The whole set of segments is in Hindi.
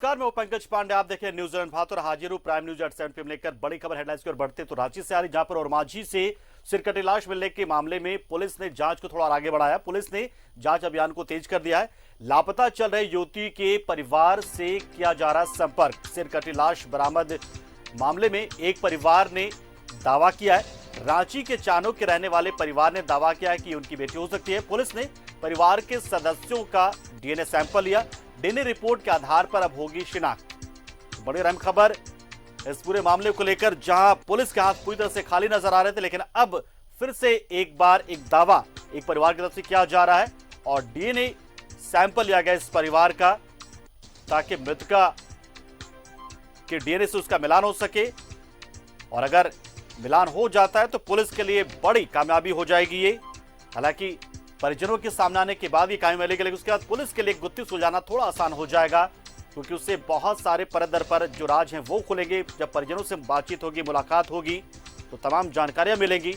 नमस्कार, मैं हूं पंकज पांडे। आप देखें न्यूजीलैंड भारत और हाजिर हूं प्राइम न्यूज 8 पे लेकर बड़ी खबर हेडलाइंस की ओर बढ़ते तो रांची से आ रही, जहां पर ओरमांझी से सिरकटी लाश मिलने के मामले में पुलिस ने जांच को थोड़ा और आगे बढ़ाया। पुलिस ने जांच अभियान को तेज कर दिया है। लापता चल रहे युवती के परिवार से किया जा रहा संपर्क। सिरकटी लाश बरामद मामले में एक परिवार ने दावा किया है, रांची के चानोक के रहने वाले परिवार ने दावा किया है कि उनकी बेटी हो सकती है। पुलिस ने परिवार के सदस्यों का डीएनए सैंपल लिया। डीएनए रिपोर्ट के आधार पर अब होगी शिनाख्त। बड़ी अहम खबर इस पूरे मामले को लेकर, जहां पुलिस के हाथ पूरी तरह से खाली नजर आ रहे थे, लेकिन अब फिर से एक बार एक दावा एक परिवार की तरफ से किया जा रहा है और डीएनए सैंपल लिया गया इस परिवार का, ताकि मृतका के डीएनए से उसका मिलान हो सके। और अगर मिलान हो जाता है तो पुलिस के लिए बड़ी कामयाबी हो जाएगी ये। हालांकि परिजनों के सामने आने के बाद ये कामयाबी मिलेगी, लेकिन उसके बाद पुलिस के लिए गुत्थी सुलझाना थोड़ा आसान हो जाएगा, क्योंकि उससे बहुत सारे परत दर पर जो राज हैं वो खुलेंगे। जब परिजनों से बातचीत होगी, मुलाकात होगी, तो तमाम जानकारियां मिलेंगी।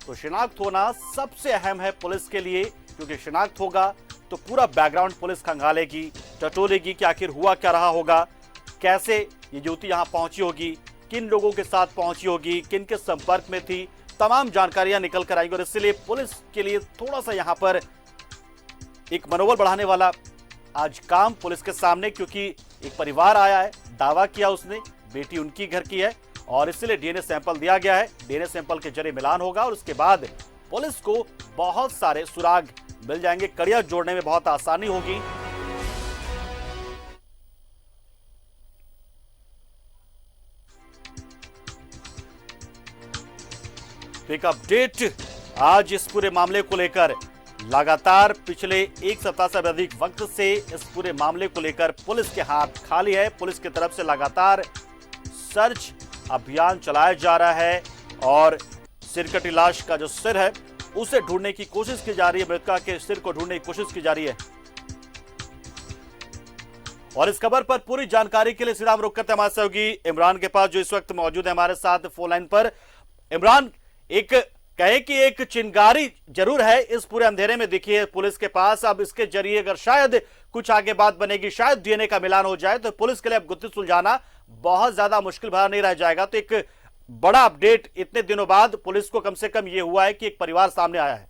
तो शिनाख्त होना सबसे अहम है पुलिस के लिए, क्योंकि शिनाख्त होगा तो पूरा बैकग्राउंड पुलिस खंगालेगी, टटोलेगी कि आखिर हुआ क्या रहा होगा, कैसे ये युवती यहां पहुंची होगी, किन लोगों के साथ पहुंची होगी, किन के संपर्क में थी, तमाम जानकारियां निकल कर आएंगी। और इसलिए पुलिस के लिए थोड़ा सा यहां पर एक मनोबल बढ़ाने वाला आज काम पुलिस के सामने, क्योंकि एक परिवार आया है, दावा किया उसने, बेटी उनकी घर की है और इसलिए डीएनए सैंपल दिया गया है। डीएनए सैंपल के जरिए मिलान होगा और उसके बाद पुलिस को बहुत सारे सुराग मिल जाएंगे, कड़ियां जोड़ने में बहुत आसानी होगी। एक अपडेट आज इस पूरे मामले को लेकर, लगातार पिछले एक सप्ताह से अधिक वक्त से इस पूरे मामले को लेकर पुलिस के हाथ खाली है। पुलिस की तरफ से लगातार सर्च अभियान चलाया जा रहा है और सिरकटी लाश का जो सिर है उसे ढूंढने की कोशिश की जा रही है, मृतका के सिर को ढूंढने की कोशिश की जा रही है। और इस खबर पर पूरी जानकारी के लिए सीधा हम रुक करते हमारे सहयोगी इमरान के पास, जो इस वक्त मौजूद है हमारे साथ फोन लाइन पर। इमरान, एक कहे कि एक चिंगारी जरूर है इस पूरे अंधेरे में दिखी है पुलिस के पास। अब इसके जरिए अगर शायद कुछ आगे बात बनेगी, शायद डीएनए का मिलान हो जाए, तो पुलिस के लिए अब गुत्थी सुलझाना बहुत ज्यादा मुश्किल भरा नहीं रह जाएगा। तो एक बड़ा अपडेट इतने दिनों बाद पुलिस को कम से कम यह हुआ है कि एक परिवार सामने आया है।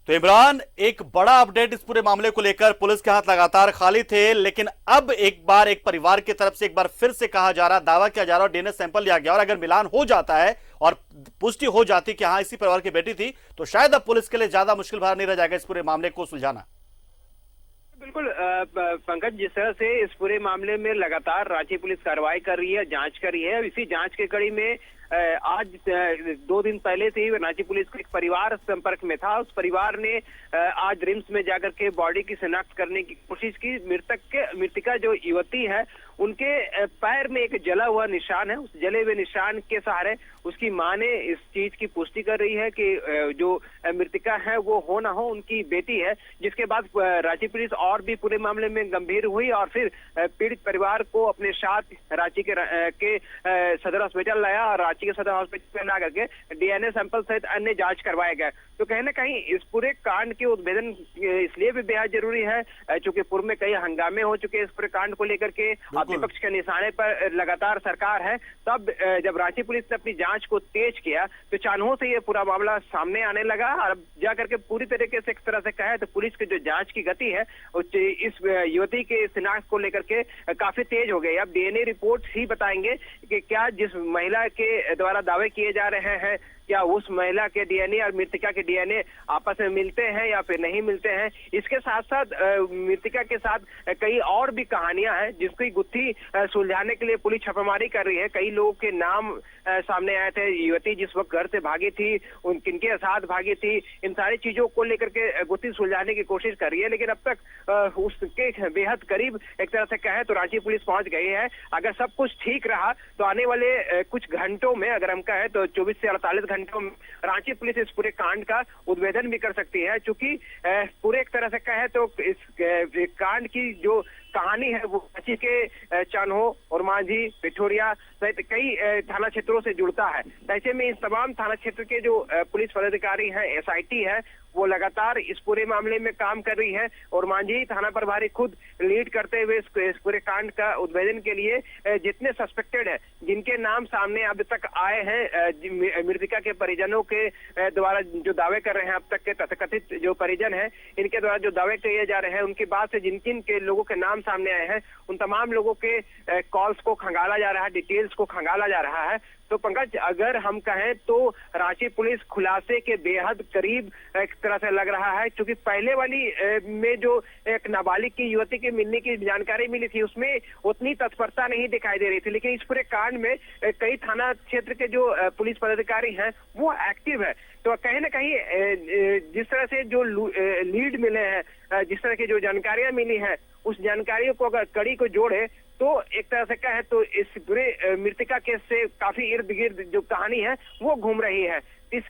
तो इमरान, एक बड़ा अपडेट इस पूरे मामले को लेकर, पुलिस के हाथ लगातार खाली थे, लेकिन अब एक बार एक परिवार की तरफ से एक बार फिर से कहा जा रहा, दावा किया जा रहा, डीएनए सैंपल लिया गया और अगर मिलान हो जाता है और पुष्टि हो जाती कि हाँ इसी परिवार की बेटी थी, तो शायद अब पुलिस के लिए ज्यादा मुश्किल भरा नहीं रह जाएगा इस पूरे मामले को सुलझाना। बिल्कुल पंकज, जिस तरह से इस पूरे मामले में लगातार रांची पुलिस कार्रवाई कर रही है, जांच कर रही है, इसी जांच के कड़ी में आज 2 दिन पहले से ही रांची पुलिस का एक परिवार संपर्क में था। उस परिवार ने आज रिम्स में जाकर के बॉडी की शिनाख्त करने की कोशिश की। मृतका जो युवती है, उनके पैर में एक जला हुआ निशान है। उस जले हुए निशान के सहारे उसकी मां ने इस चीज की पुष्टि कर रही है कि जो मृतका है वो हो ना हो उनकी बेटी है। जिसके बाद रांची पुलिस और भी पूरे मामले में गंभीर हुई और फिर पीड़ित परिवार को अपने साथ रांची के सदर हॉस्पिटल लाया और रांची के सदर हॉस्पिटल में ला करके डीएनए सैंपल सहित अन्य जांच करवाया गया। तो कहीं ना कहीं इस पूरे कांड के उद्भेदन इसलिए भी बेहद जरूरी है, चूंकि पूर्व में कई हंगामे हो चुके इस पूरे कांड को लेकर के, विपक्ष के निशाने पर लगातार सरकार है। तब जब रांची पुलिस ने अपनी जांच को तेज किया तो चानहो से ये पूरा मामला सामने आने लगा और अब जाकर के पूरी तरीके से एक तरह से कहे तो पुलिस की जो जांच की गति है इस युवती के शिनाख्त को लेकर के काफी तेज हो गई। अब डीएनए रिपोर्ट ही बताएंगे कि क्या जिस महिला के द्वारा दावे किए जा रहे हैं, क्या उस महिला के डीएनए और मृतका के डीएनए आपस में मिलते हैं या फिर नहीं मिलते हैं। इसके साथ साथ मृतका के साथ कई और भी कहानियां हैं जिसकी गुत्थी सुलझाने के लिए पुलिस छापेमारी कर रही है। कई लोगों के नाम सामने आए थे। युवती जिस वक्त घर से भागी थी, किनके साथ भागी थी, इन सारी चीजों को लेकर के गुत्थी सुलझाने की कोशिश कर रही है। लेकिन अब तक उसके बेहद करीब एक तरह से कहे तो रांची पुलिस पहुंच गई है। अगर सब कुछ ठीक रहा तो आने वाले कुछ घंटों में, अगर हम कहें तो 24 से 48 घंटों में रांची पुलिस इस पूरे कांड का उद्भेदन भी कर सकती है, क्योंकि पूरे एक तरह से कहे तो इस कांड की जो कहानी है वो रांची के चान्हो और मांझी, पिठोरिया सहित कई थाना क्षेत्रों से जुड़ता है। ऐसे में इस तमाम थाना क्षेत्र के जो पुलिस पदाधिकारी हैं, एसआईटी है, वो लगातार इस पूरे मामले में काम कर रही है और मांझी थाना प्रभारी खुद लीड करते हुए इस पूरे कांड का उद्भेदन के लिए जितने सस्पेक्टेड है, जिनके नाम सामने अब तक आए हैं, मृतका के परिजनों के द्वारा जो दावे कर रहे हैं, अब तक के तथाकथित जो परिजन है, इनके द्वारा जो दावे किए जा रहे हैं, उनके बाद से जिन जिन के लोगों के नाम सामने आए हैं, उन तमाम लोगों के कॉल्स को खंगाला जा रहा है, डिटेल्स को खंगाला जा रहा है। तो पंकज, अगर हम कहें तो रांची पुलिस खुलासे के बेहद करीब एक तरह से लग रहा है, क्योंकि पहले वाली में जो एक नाबालिग की युवती के मिलने की जानकारी मिली थी, उसमें उतनी तत्परता नहीं दिखाई दे रही थी, लेकिन इस पूरे कांड में कई थाना क्षेत्र के जो पुलिस पदाधिकारी हैं वो एक्टिव है। तो कहीं ना कहीं जिस तरह से जो लीड मिले हैं, जिस तरह की जो जानकारियां मिली हैं, उस जानकारियों को अगर कड़ी को जोड़े तो एक तरह से कहे तो इस पूरे मृतका केस से काफी इर्द गिर्द जो कहानी है वो घूम रही है। इस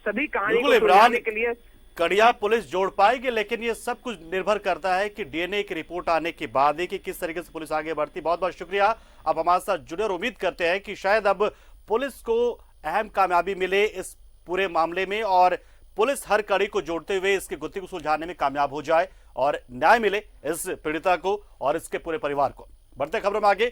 सभी कहानी को सुलझाने के लिए कड़िया पुलिस जोड़ पाएगी, लेकिन ये सब कुछ निर्भर करता है कि डीएनए की रिपोर्ट आने के बाद ही कि किस तरीके से पुलिस आगे बढ़ती। बहुत बहुत शुक्रिया, आप हमारे साथ जुड़े और उम्मीद करते हैं कि शायद अब पुलिस को अहम कामयाबी मिले इस पूरे मामले में और पुलिस हर कड़ी को जोड़ते हुए इसके गुत्थी को सुलझाने में कामयाब हो जाए और न्याय मिले इस पीड़िता को और इसके पूरे परिवार को। बढ़ते खबरों में आगे।